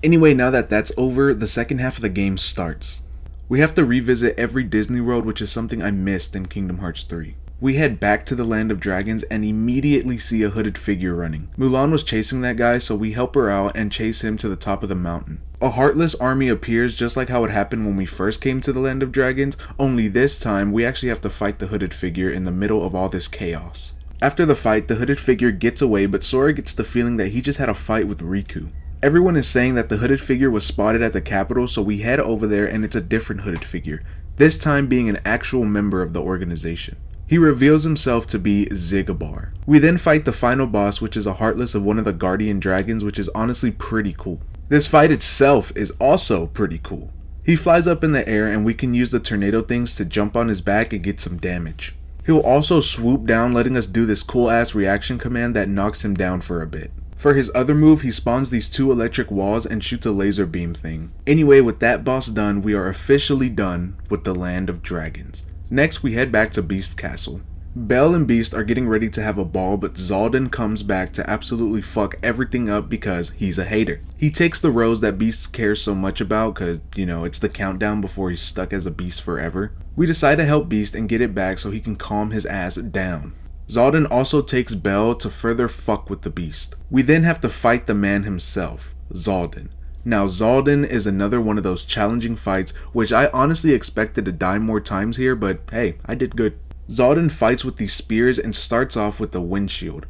Anyway, now that that's over, the second half of the game starts. We have to revisit every Disney World, which is something I missed in Kingdom Hearts 3. We head back to the Land of Dragons and immediately see a hooded figure running. Mulan was chasing that guy, so we help her out and chase him to the top of the mountain. A Heartless army appears just like how it happened when we first came to the Land of Dragons, only this time we actually have to fight the hooded figure in the middle of all this chaos. After the fight, the hooded figure gets away, but Sora gets the feeling that he just had a fight with Riku. Everyone is saying that the hooded figure was spotted at the capital, so we head over there and it's a different hooded figure, this time being an actual member of the organization. He reveals himself to be Zigabar. We then fight the final boss, which is a Heartless of one of the Guardian Dragons, which is honestly pretty cool. This fight itself is also pretty cool. He flies up in the air and we can use the tornado things to jump on his back and get some damage. He'll also swoop down, letting us do this cool ass reaction command that knocks him down for a bit. For his other move, he spawns these 2 electric walls and shoots a laser beam thing. Anyway, with that boss done, we are officially done with the Land of Dragons. Next, we head back to Beast Castle. Belle and Beast are getting ready to have a ball, but Xaldin comes back to absolutely fuck everything up because he's a hater. He takes the rose that Beast cares so much about because, it's the countdown before he's stuck as a beast forever. We decide to help Beast and get it back so he can calm his ass down. Xaldin also takes Belle to further fuck with the Beast. We then have to fight the man himself, Xaldin. Now Xaldin is another one of those challenging fights, which I honestly expected to die more times here, but hey, I did good. Xaldin fights with these spears and starts off with the windshield.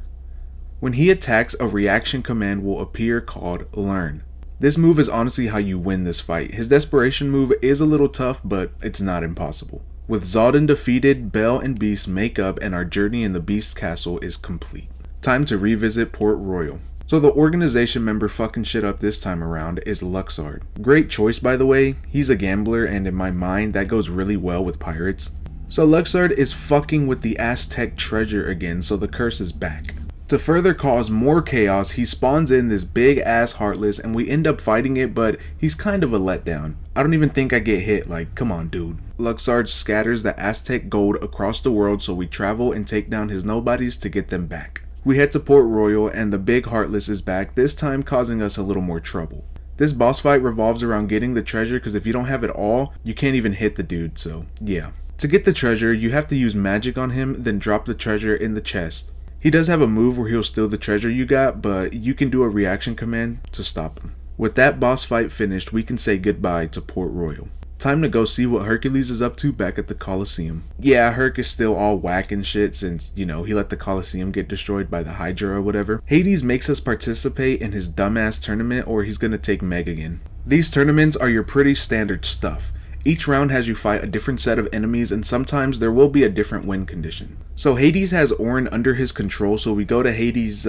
When he attacks, a reaction command will appear called Learn. This move is honestly how you win this fight. His desperation move is a little tough, but it's not impossible. With Xaldin defeated, Belle and Beast make up and our journey in the Beast Castle is complete. Time to revisit Port Royal. So the organization member fucking shit up this time around is Luxord. Great choice, by the way. He's a gambler and in my mind that goes really well with pirates. So Luxord is fucking with the Aztec treasure again, so the curse is back. To further cause more chaos, he spawns in this big ass Heartless and we end up fighting it, but he's kind of a letdown. I don't even think I get hit, like come on dude. Luxord scatters the Aztec gold across the world, so we travel and take down his nobodies to get them back. We head to Port Royal and the big Heartless is back, this time causing us a little more trouble. This boss fight revolves around getting the treasure because if you don't have it all, you can't even hit the dude, so yeah. To get the treasure, you have to use magic on him, then drop the treasure in the chest. He does have a move where he'll steal the treasure you got, but you can do a reaction command to stop him. With that boss fight finished, we can say goodbye to Port Royal. Time to go see what Hercules is up to back at the Colosseum. Yeah, Herc is still all whack and shit since, he let the Colosseum get destroyed by the Hydra or whatever. Hades makes us participate in his dumbass tournament or he's gonna take Meg again. These tournaments are your pretty standard stuff. Each round has you fight a different set of enemies and sometimes there will be a different win condition. So Hades has Orin under his control, so we go to Hades'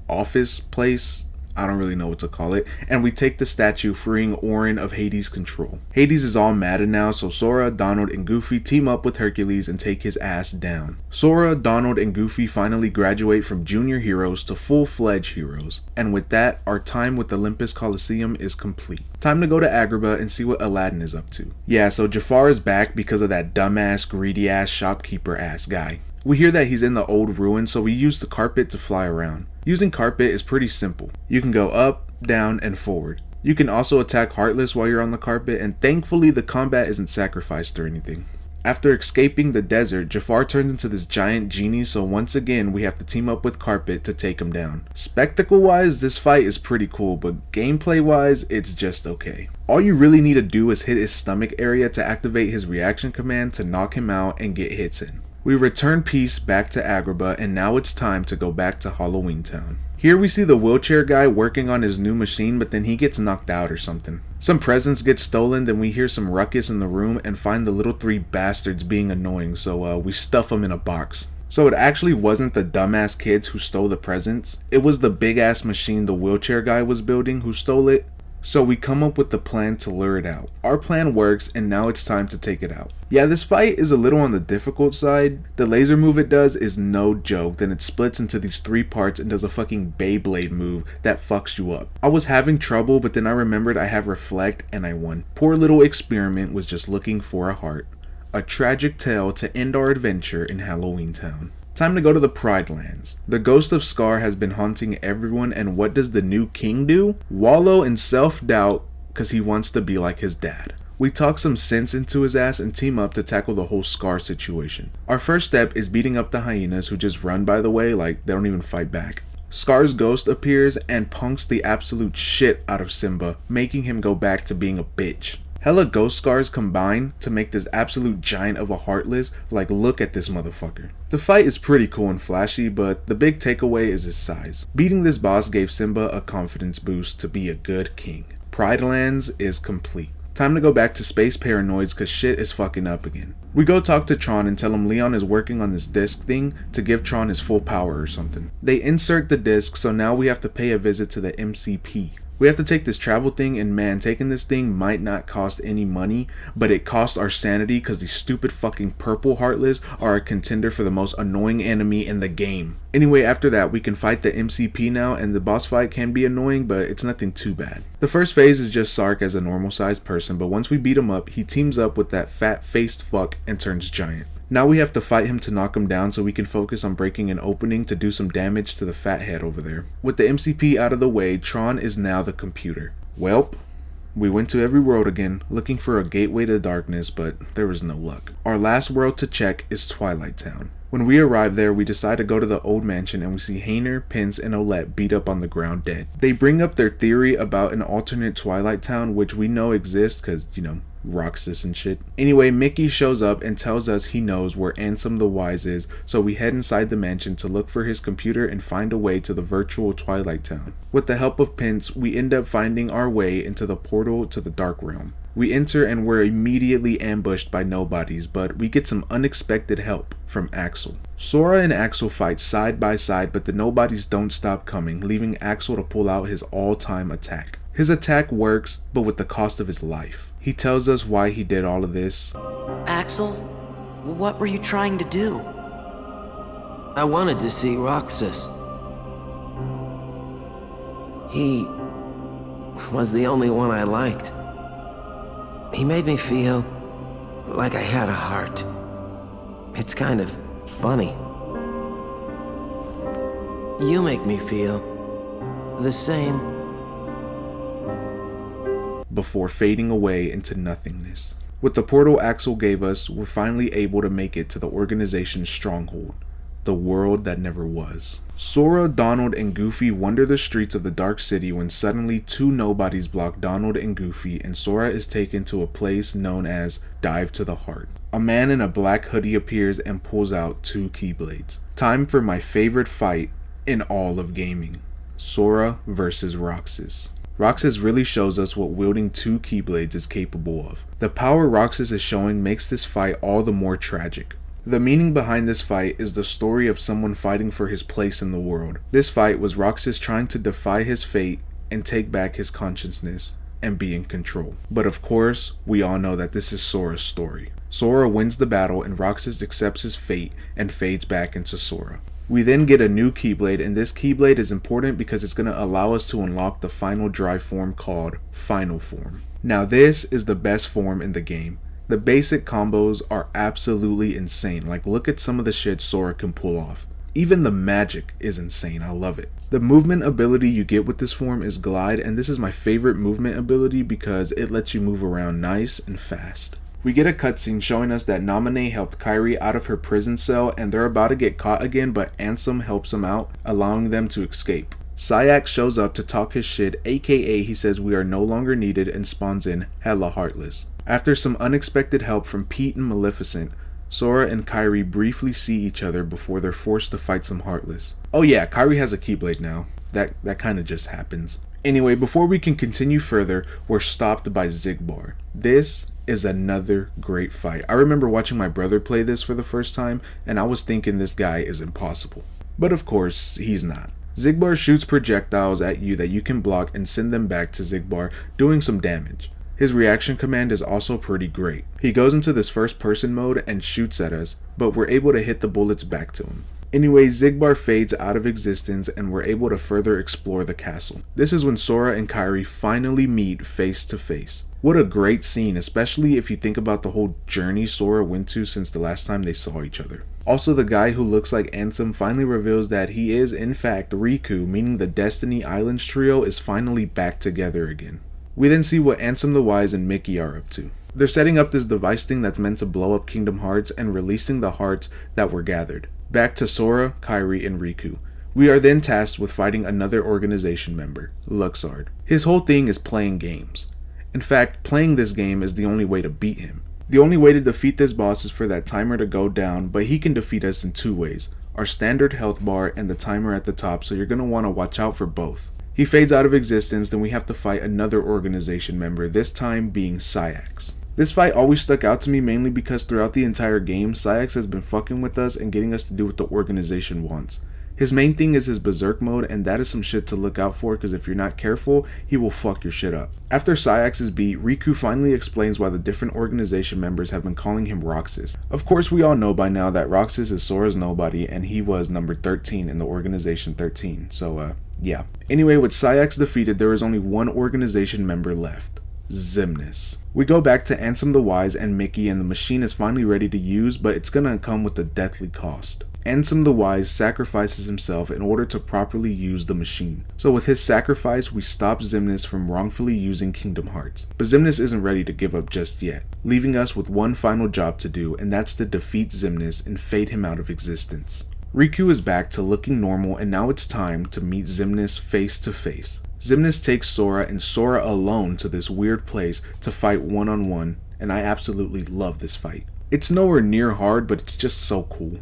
office place, I don't really know what to call it, and we take the statue, freeing Orin of Hades' control. Hades is all mad now, so Sora, Donald, and Goofy team up with Hercules and take his ass down. Sora, Donald, and Goofy finally graduate from junior heroes to full-fledged heroes, and with that, our time with Olympus Coliseum is complete. Time to go to Agrabah and see what Aladdin is up to. Yeah, so Jafar is back because of that dumbass, greedy-ass, shopkeeper-ass guy. We hear that he's in the old ruins, so we use the carpet to fly around. Using carpet is pretty simple. You can go up, down, and forward. You can also attack Heartless while you're on the carpet, and thankfully the combat isn't sacrificed or anything. After escaping the desert, Jafar turns into this giant genie, so once again we have to team up with Carpet to take him down. Spectacle wise, this fight is pretty cool, but gameplay wise, it's just okay. All you really need to do is hit his stomach area to activate his reaction command to knock him out and get hits in. We return peace back to Agrabah, and now it's time to go back to Halloween Town. Here we see the wheelchair guy working on his new machine, but then he gets knocked out or something. Some presents get stolen, then we hear some ruckus in the room and find the little 3 bastards being annoying, so we stuff them in a box. So it actually wasn't the dumbass kids who stole the presents, it was the big ass machine the wheelchair guy was building who stole it. So we come up with the plan to lure it out. Our plan works and now it's time to take it out. Yeah, this fight is a little on the difficult side. The laser move it does is no joke, then it splits into these 3 parts and does a fucking Beyblade move that fucks you up. I was having trouble, but then I remembered I have Reflect and I won. Poor little Experiment was just looking for a heart. A tragic tale to end our adventure in Halloween Town. Time to go to the Pride Lands. The ghost of Scar has been haunting everyone, and what does the new king do? Wallow in self-doubt because he wants to be like his dad. We talk some sense into his ass and team up to tackle the whole Scar situation. Our first step is beating up the hyenas, who just run, by the way, like they don't even fight back. Scar's ghost appears and punks the absolute shit out of Simba, making him go back to being a bitch. Hella ghost scars combine to make this absolute giant of a Heartless. Like, look at this motherfucker. The fight is pretty cool and flashy, but the big takeaway is his size. Beating this boss gave Simba a confidence boost to be a good king. Pride Lands is complete. Time to go back to Space Paranoids cause shit is fucking up again. We go talk to Tron and tell him Leon is working on this disc thing to give Tron his full power or something. They insert the disc, so now we have to pay a visit to the MCP. We have to take this travel thing, and man, taking this thing might not cost any money, but it costs our sanity because these stupid fucking purple Heartless are a contender for the most annoying enemy in the game. Anyway, after that, we can fight the MCP now, and the boss fight can be annoying, but it's nothing too bad. The first phase is just Sark as a normal sized person, but once we beat him up, he teams up with that fat faced fuck and turns giant. Now we have to fight him to knock him down so we can focus on breaking an opening to do some damage to the fat head over there. With the MCP out of the way, Tron is now the computer. Welp, we went to every world again, looking for a gateway to darkness, but there was no luck. Our last world to check is Twilight Town. When we arrive there, we decide to go to the old mansion and we see Hayner, Pence, and Olette beat up on the ground dead. They bring up their theory about an alternate Twilight Town, which we know exists because, Roxas and shit. Anyway, Mickey shows up and tells us he knows where Ansem the Wise is, so we head inside the mansion to look for his computer and find a way to the virtual Twilight Town. With the help of Pence, we end up finding our way into the portal to the Dark Realm. We enter and we're immediately ambushed by nobodies, but we get some unexpected help from Axel. Sora and Axel fight side by side, but the nobodies don't stop coming, leaving Axel to pull out his all-time attack. His attack works, but with the cost of his life. He tells us why he did all of this. Axel, what were you trying to do? I wanted to see Roxas. He was the only one I liked. He made me feel like I had a heart. It's kind of funny. You make me feel the same. Before fading away into nothingness. With the portal Axel gave us, we're finally able to make it to the organization's stronghold, the world that never was. Sora, Donald, and Goofy wander the streets of the Dark City when suddenly two nobodies block Donald and Goofy, and Sora is taken to a place known as Dive to the Heart. A man in a black hoodie appears and pulls out two Keyblades. Time for my favorite fight in all of gaming. Sora versus Roxas. Roxas really shows us what wielding two Keyblades is capable of. The power Roxas is showing makes this fight all the more tragic. The meaning behind this fight is the story of someone fighting for his place in the world. This fight was Roxas trying to defy his fate and take back his consciousness and be in control. But of course, we all know that this is Sora's story. Sora wins the battle and Roxas accepts his fate and fades back into Sora. We then get a new Keyblade, and this Keyblade is important because it's going to allow us to unlock the final drive form called Final Form. Now this is the best form in the game. The basic combos are absolutely insane. Like, look at some of the shit Sora can pull off. Even the magic is insane, I love it. The movement ability you get with this form is Glide, and this is my favorite movement ability because it lets you move around nice and fast. We get a cutscene showing us that Naminé helped Kairi out of her prison cell and they're about to get caught again, but Ansem helps them out, allowing them to escape. Sayak shows up to talk his shit, aka he says we are no longer needed and spawns in hella Heartless. After some unexpected help from Pete and Maleficent, Sora and Kairi briefly see each other before they're forced to fight some Heartless. Oh yeah, Kairi has a Keyblade now. That kinda just happens. Anyway, before we can continue further, we're stopped by Xigbar. This is another great fight. I remember watching my brother play this for the first time, and I was thinking this guy is impossible. But of course, he's not. Xigbar shoots projectiles at you that you can block and send them back to Xigbar, doing some damage. His reaction command is also pretty great. He goes into this first person mode and shoots at us, but we're able to hit the bullets back to him. Anyway, Xigbar fades out of existence and we're able to further explore the castle. This is when Sora and Kairi finally meet face to face. What a great scene, especially if you think about the whole journey Sora went to since the last time they saw each other. Also, the guy who looks like Ansem finally reveals that he is in fact Riku, meaning the Destiny Islands trio is finally back together again. We then see what Ansem the Wise and Mickey are up to. They're setting up this device thing that's meant to blow up Kingdom Hearts and releasing the hearts that were gathered. Back to Sora, Kairi, and Riku. We are then tasked with fighting another organization member, Luxord. His whole thing is playing games. In fact, playing this game is the only way to beat him. The only way to defeat this boss is for that timer to go down, but he can defeat us in two ways. Our standard health bar and the timer at the top, so you're going to want to watch out for both. He fades out of existence, then we have to fight another organization member, this time being Saïx. This fight always stuck out to me mainly because throughout the entire game, Saïx has been fucking with us and getting us to do what the organization wants. His main thing is his berserk mode, and that is some shit to look out for because if you're not careful, he will fuck your shit up. After Saïx is beat, Riku finally explains why the different organization members have been calling him Roxas. Of course, we all know by now that Roxas is Sora's nobody and he was number 13 in the organization 13, so yeah. Anyway, with Saïx defeated, there is only one organization member left. Xemnas. We go back to Ansem the Wise and Mickey, and the machine is finally ready to use, but it's gonna come with a deathly cost. Ansem the Wise sacrifices himself in order to properly use the machine. So with his sacrifice, we stop Xemnas from wrongfully using Kingdom Hearts. But Xemnas isn't ready to give up just yet, leaving us with one final job to do, and that's to defeat Xemnas and fade him out of existence. Riku is back to looking normal, and now it's time to meet Xemnas face to face. Xemnas takes Sora and Sora alone to this weird place to fight one-on-one, and I absolutely love this fight. It's nowhere near hard, but it's just so cool.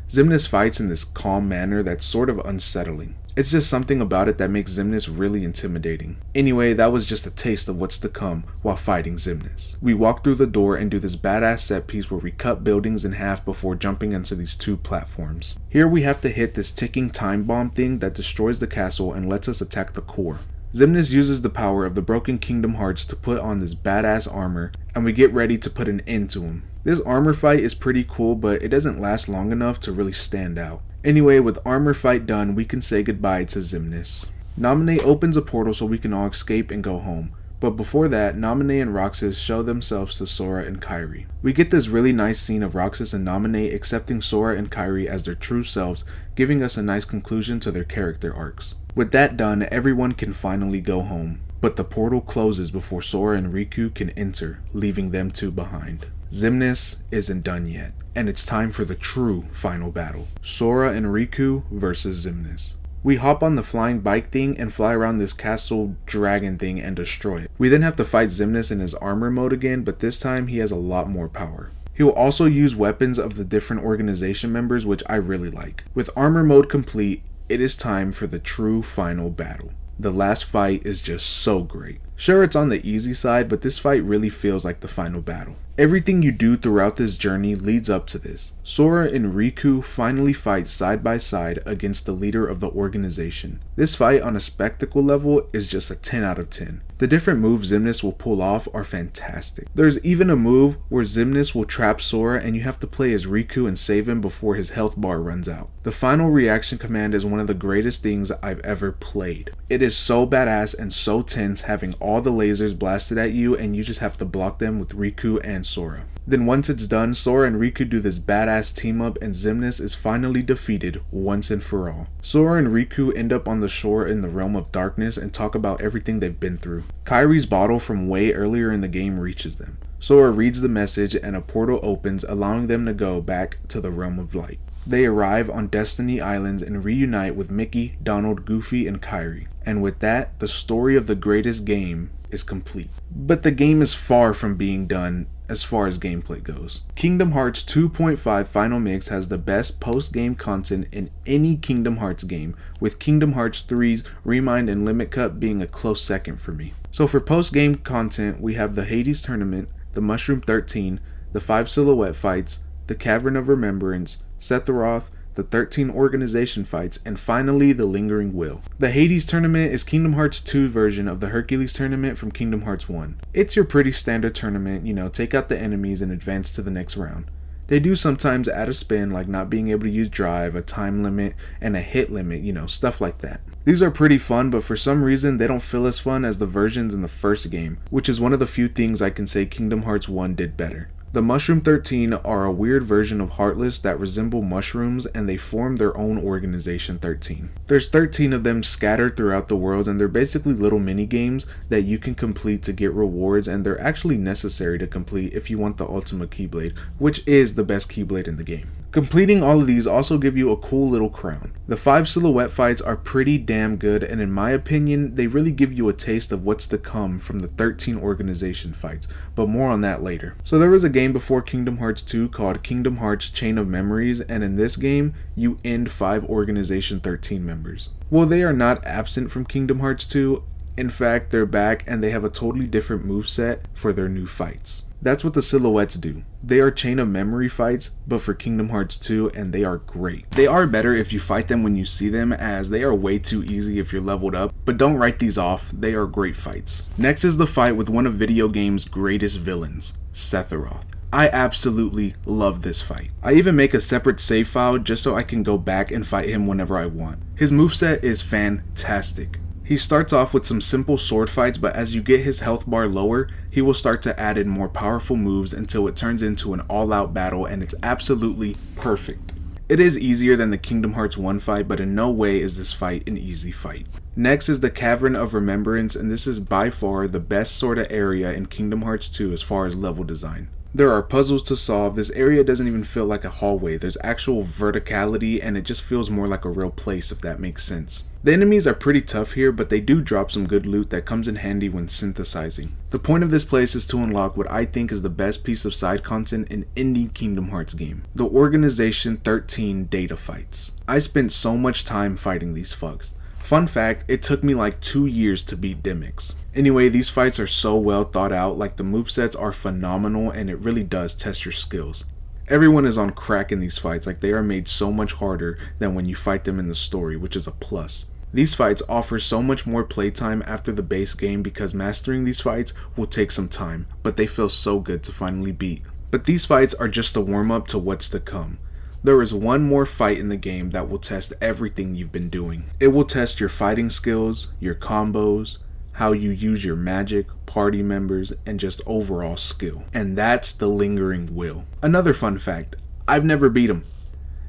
Xemnas fights in this calm manner that's sort of unsettling. It's just something about it that makes Xemnas really intimidating. Anyway, that was just a taste of what's to come while fighting Xemnas. We walk through the door and do this badass set piece where we cut buildings in half before jumping into these two platforms. Here we have to hit this ticking time bomb thing that destroys the castle and lets us attack the core. Xemnas uses the power of the broken Kingdom Hearts to put on this badass armor, and we get ready to put an end to him. This armor fight is pretty cool, but it doesn't last long enough to really stand out. Anyway, with armor fight done, we can say goodbye to Xemnas. Naminé opens a portal so we can all escape and go home. But before that, Naminé and Roxas show themselves to Sora and Kairi. We get this really nice scene of Roxas and Naminé accepting Sora and Kairi as their true selves, giving us a nice conclusion to their character arcs. With that done, everyone can finally go home. But the portal closes before Sora and Riku can enter, leaving them two behind. Xemnas isn't done yet, and it's time for the true final battle. Sora and Riku versus Xemnas. We hop on the flying bike thing and fly around this castle dragon thing and destroy it. We then have to fight Xemnas in his armor mode again, but this time he has a lot more power. He will also use weapons of the different organization members, which I really like. With armor mode complete, it is time for the true final battle. The last fight is just so great. Sure, it's on the easy side, but this fight really feels like the final battle. Everything you do throughout this journey leads up to this. Sora and Riku finally fight side by side against the leader of the organization. This fight on a spectacle level is just a 10 out of 10. The different moves Xemnas will pull off are fantastic. There's even a move where Xemnas will trap Sora and you have to play as Riku and save him before his health bar runs out. The final reaction command is one of the greatest things I've ever played. It is so badass and so tense, having all the lasers blasted at you and you just have to block them with Riku and Sora. Then once it's done, Sora and Riku do this badass team up and Xemnas is finally defeated once and for all. Sora and Riku end up on the shore in the realm of darkness and talk about everything they've been through. Kairi's bottle from way earlier in the game reaches them. Sora reads the message and a portal opens, allowing them to go back to the realm of light. They arrive on Destiny Islands and reunite with Mickey, Donald, Goofy, and Kairi. And with that, the story of the greatest game is complete. But the game is far from being done as far as gameplay goes. Kingdom Hearts 2.5 Final Mix has the best post-game content in any Kingdom Hearts game, with Kingdom Hearts 3's Remind and Limit Cut being a close second for me. So for post-game content, we have the Hades Tournament, the Mushroom 13, the 5 Silhouette fights, the Cavern of Remembrance, Sephiroth, the 13 organization fights, and finally the Lingering Will. The Hades Tournament is Kingdom Hearts 2 version of the Hercules Tournament from Kingdom Hearts 1. It's your pretty standard tournament, take out the enemies and advance to the next round. They do sometimes add a spin, like not being able to use drive, a time limit, and a hit limit, stuff like that. These are pretty fun, but for some reason they don't feel as fun as the versions in the first game, which is one of the few things I can say Kingdom Hearts 1 did better. The Mushroom 13 are a weird version of Heartless that resemble mushrooms, and they form their own organization 13. There's 13 of them scattered throughout the world, and they're basically little mini games that you can complete to get rewards, and they're actually necessary to complete if you want the ultimate Keyblade, which is the best Keyblade in the game. Completing all of these also give you a cool little crown. The 5 silhouette fights are pretty damn good, and in my opinion, they really give you a taste of what's to come from the 13 organization fights, but more on that later. So there was a game before Kingdom Hearts 2 called Kingdom Hearts Chain of Memories, and in this game, you end 5 organization 13 members. Well, they are not absent from Kingdom Hearts 2. In fact, they're back and they have a totally different moveset for their new fights. That's what the silhouettes do. They are chain of memory fights, but for Kingdom Hearts 2, and they are great. They are better if you fight them when you see them, as they are way too easy if you're leveled up, but don't write these off, they are great fights. Next is the fight with one of video games' greatest villains, Sephiroth. I absolutely love this fight. I even make a separate save file just so I can go back and fight him whenever I want. His moveset is fantastic. He starts off with some simple sword fights, but as you get his health bar lower, he will start to add in more powerful moves until it turns into an all-out battle, and it's absolutely perfect. It is easier than the Kingdom Hearts 1 fight, but in no way is this fight an easy fight. Next is the Cavern of Remembrance, and this is by far the best sort of area in Kingdom Hearts 2 as far as level design. There are puzzles to solve. This area doesn't even feel like a hallway. There's actual verticality, and it just feels more like a real place, if that makes sense. The enemies are pretty tough here, but they do drop some good loot that comes in handy when synthesizing. The point of this place is to unlock what I think is the best piece of side content in any Kingdom Hearts game: the Organization 13 data fights. I spent so much time fighting these fucks. Fun fact, it took me like 2 years to beat Demyx. Anyway, these fights are so well thought out, like the movesets are phenomenal, and it really does test your skills. Everyone is on crack in these fights, like they are made so much harder than when you fight them in the story, which is a plus. These fights offer so much more playtime after the base game because mastering these fights will take some time, but they feel so good to finally beat. But these fights are just a warm up to what's to come. There is one more fight in the game that will test everything you've been doing. It will test your fighting skills, your combos, how you use your magic, party members, and just overall skill. And that's the Lingering Will. Another fun fact, I've never beat him.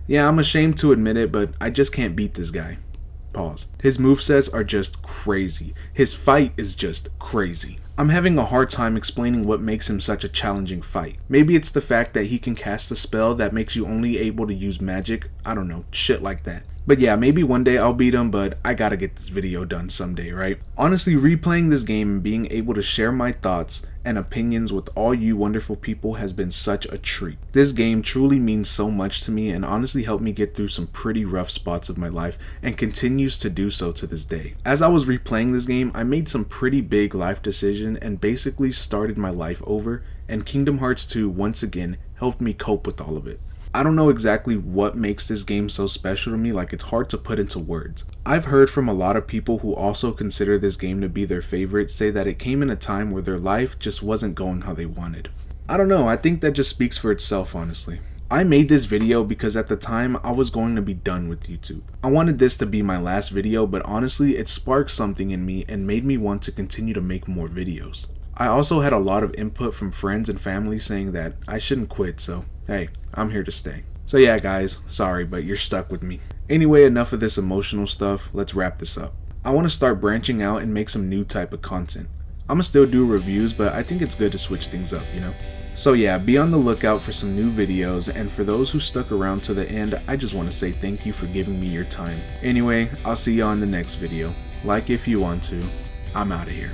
Yeah, I'm ashamed to admit it, but I just can't beat this guy. Pause. His movesets are just crazy. His fight is just crazy. I'm having a hard time explaining what makes him such a challenging fight. Maybe it's the fact that he can cast a spell that makes you only able to use magic. I don't know, shit like that. But yeah, maybe one day I'll beat him, but I gotta get this video done someday, right? Honestly, replaying this game and being able to share my thoughts and opinions with all you wonderful people has been such a treat. This game truly means so much to me and honestly helped me get through some pretty rough spots of my life and continues to do so to this day. As I was replaying this game, I made some pretty big life decisions and basically started my life over, and Kingdom Hearts 2 once again helped me cope with all of it. I don't know exactly what makes this game so special to me, like it's hard to put into words. I've heard from a lot of people who also consider this game to be their favorite say that it came in a time where their life just wasn't going how they wanted. I don't know, I think that just speaks for itself, honestly. I made this video because at the time I was going to be done with YouTube. I wanted this to be my last video, but honestly it sparked something in me and made me want to continue to make more videos. I also had a lot of input from friends and family saying that I shouldn't quit, so hey, I'm here to stay. So yeah guys, sorry, but you're stuck with me. Anyway, enough of this emotional stuff, let's wrap this up. I want to start branching out and make some new type of content. I'ma still do reviews, but I think it's good to switch things up, you know? So yeah, be on the lookout for some new videos, and for those who stuck around to the end, I just want to say thank you for giving me your time. Anyway, I'll see you on the next video. Like if you want to. I'm out of here.